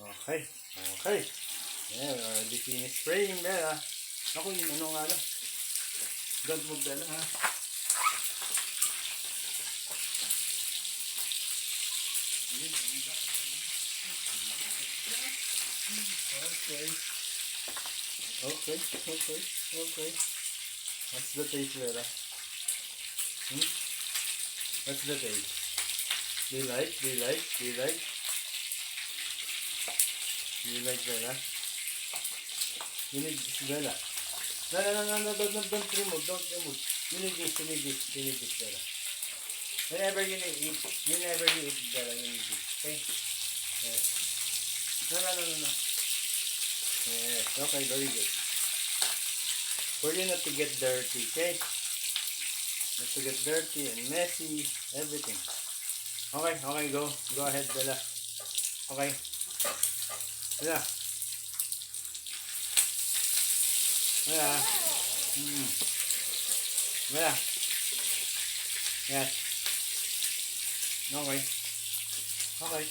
Okay. Okay. Yeah, we already finished spraying, Bella. Ako yung ano nga lang. Don't move, Bella, ha? Okay. Okay. Okay. Okay. What's the taste, Bella? What's the taste? Do you like? Do you like? Do you like? Do you like, Bella? You need this, Bella. No, don't remove, don't remove. You need this, you need this, you need this, Bella. Whenever you eat, Bella, you need this, okay? Yes. No. Yes, okay, very good. For you not to get dirty, okay? Not to get dirty and messy, everything. Okay, go ahead, Bella. Okay. Bella. Bella. Bella. Yes. Okay. Okay.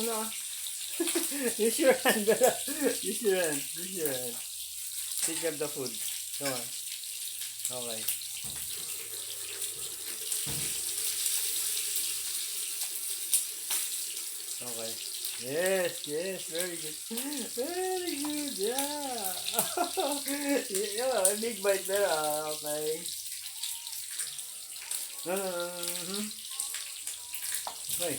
No. Use your hand, Bella. Use your hand. Take up the food. Come on. Okay. Okay. Yes, very good. Very good, yeah. Yeah, big bite there, okay. No. Okay.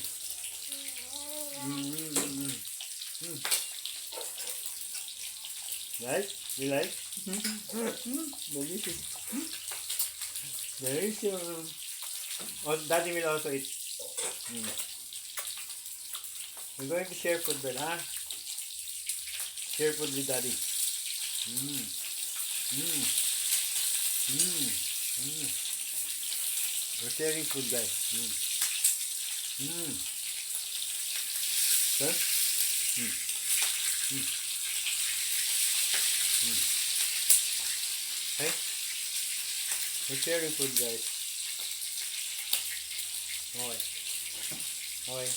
Like? You like? Delicious. Delicious. Oh, Daddy will also eat. We're going to share food, Bella. Share food with Daddy. We're sharing food, guys. Sir? Hey? We're sharing food, guys. Okay.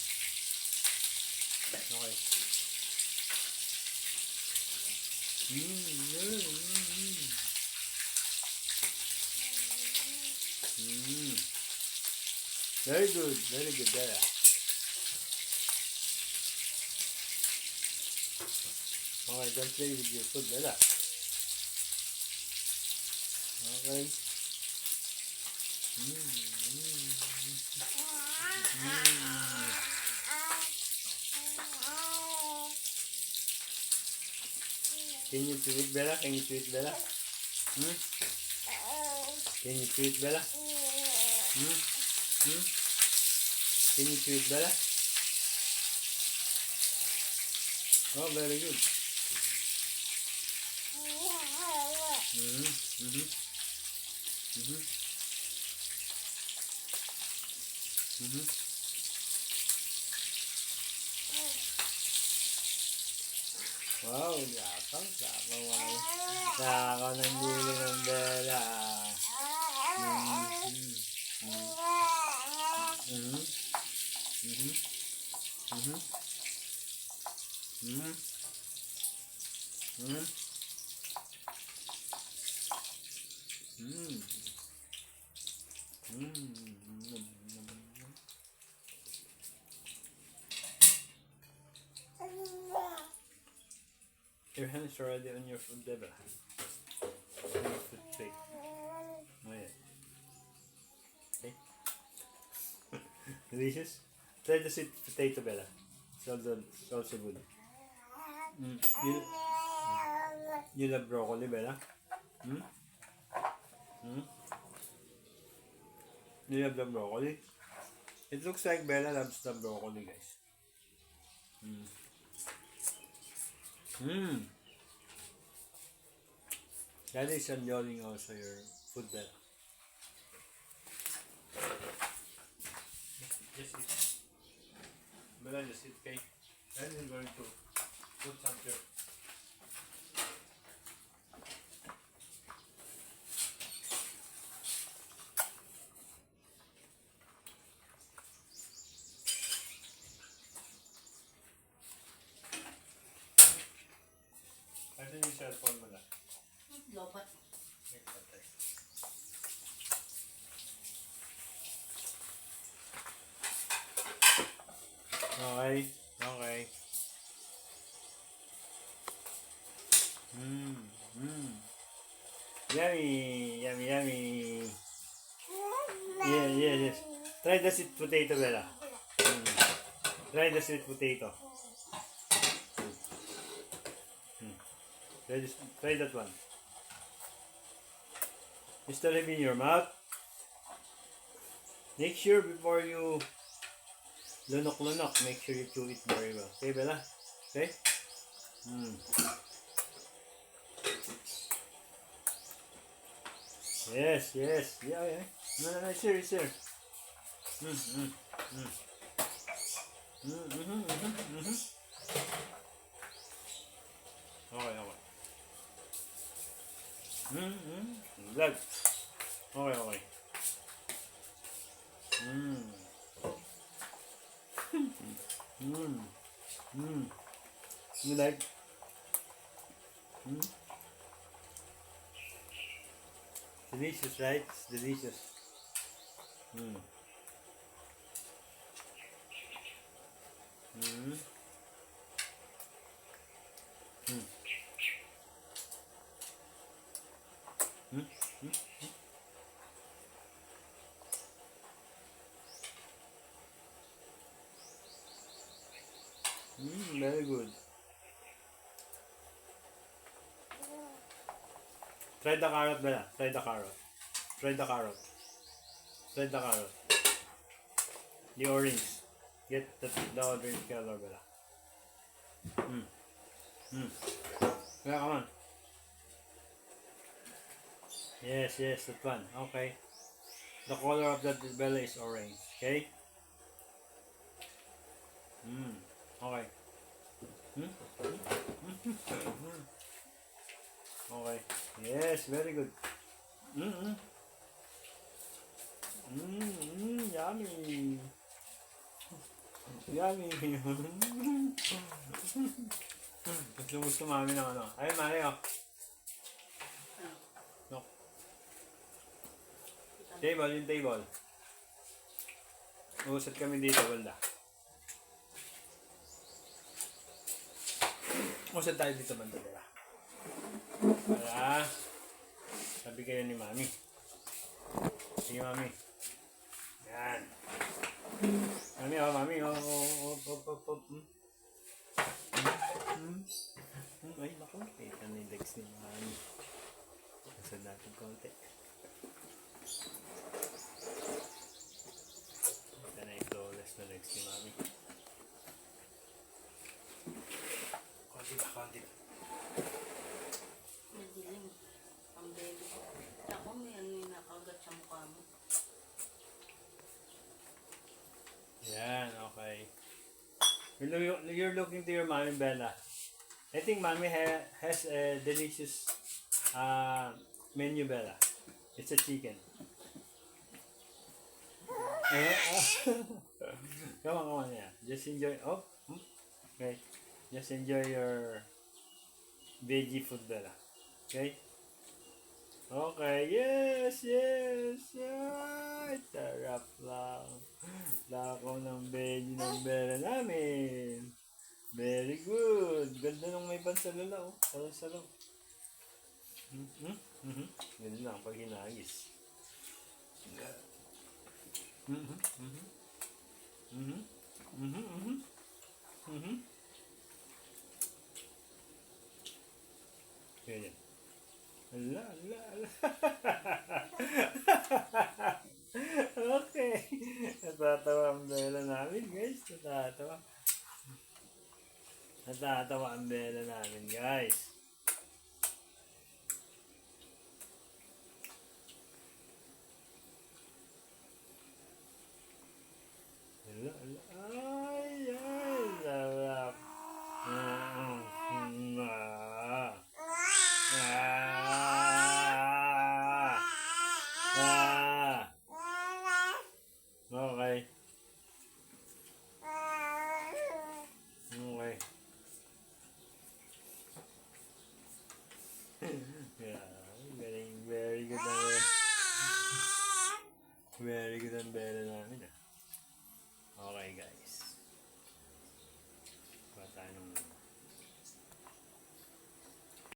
Very good, Bella. Okay, don't play with your food, Bella. Okay. Can you tweet, Bella? Can you tweet, Bella? Can you tweet, Bella? Can you tweet, Bella? Oh, very good. Wow, Takaw ng dili ng Bella. Your hand is already on your food, Bella. On your food plate. Oh yeah. Okay. Delicious. Try the sweet potato, Bella. It's also good. You love broccoli, Bella? You love the broccoli? It looks like Bella loves the broccoli, guys. Daddy is enjoying also your food, Bella. Just eat. Bella, just eat, okay? Daddy is going to put some here. yung cellphone mo na. Lobat. Okay. Okay. Yummy. Yummy, yummy. Yeah, yeah, yes. Try the sweet potato, Bella. Try the sweet potato. Try that one. You still have in your mouth. Make sure before you lunok, make sure you chew it very well. Okay, Bella? Okay? Yes, yes. Yeah, yeah. No, no, no, it's here, it's here. Okay, okay. Vlog. Okay, okay. You like? Delicious, right? It's delicious. Very good. Try the carrot, Bella. Try the carrot. Try the carrot. Try the carrot. The orange. Get the orange color, Bella. Yeah, come on. Yes, yes, that one. Okay. The color of that Bella is orange. Okay? Okay. Okay. Yes, very good. Yummy. Yummy. Gusto mami ng ano. Ayun, mami, oh. No. Table, yung table. Usap kami dito, Walda. Usap tayo dito, banda, diba? Para sabi kayo ni mami. Sige, mami. Yan. Mami, oh, mami, oh, Ay, naku, kita na yung legs ni mami. Nasa natin konti. Kita na yung flawless na legs ni mami. Konti ba, konti ba? Madilim. Ang baby ko. Ako may ano yung nakagat sa mukha mo. Yan, okay. You're looking to your mommy, Bella. I think mommy has a delicious menu, Bella. It's a chicken. Come on, yeah. Just enjoy. Oh, okay. Just enjoy your veggie food, Bella. Okay? Okay, yes, yes. Ay, sarap lang. Lako ng veggie ng Bella namin. Very good. Ganda nung may pansalala, oh. Salang-salang. Ganun lang pag hinagis. Ganyan. Ala, ala, ala. Okay. Natatawa ang Bella namin, guys. Natatawa. Natatawa ang Bella namin, guys. Ala, ala. Ay, ay, sarap. Okay. Okay. Yeah, galing. Very good ang very good ang bela namin ah. Okay guys.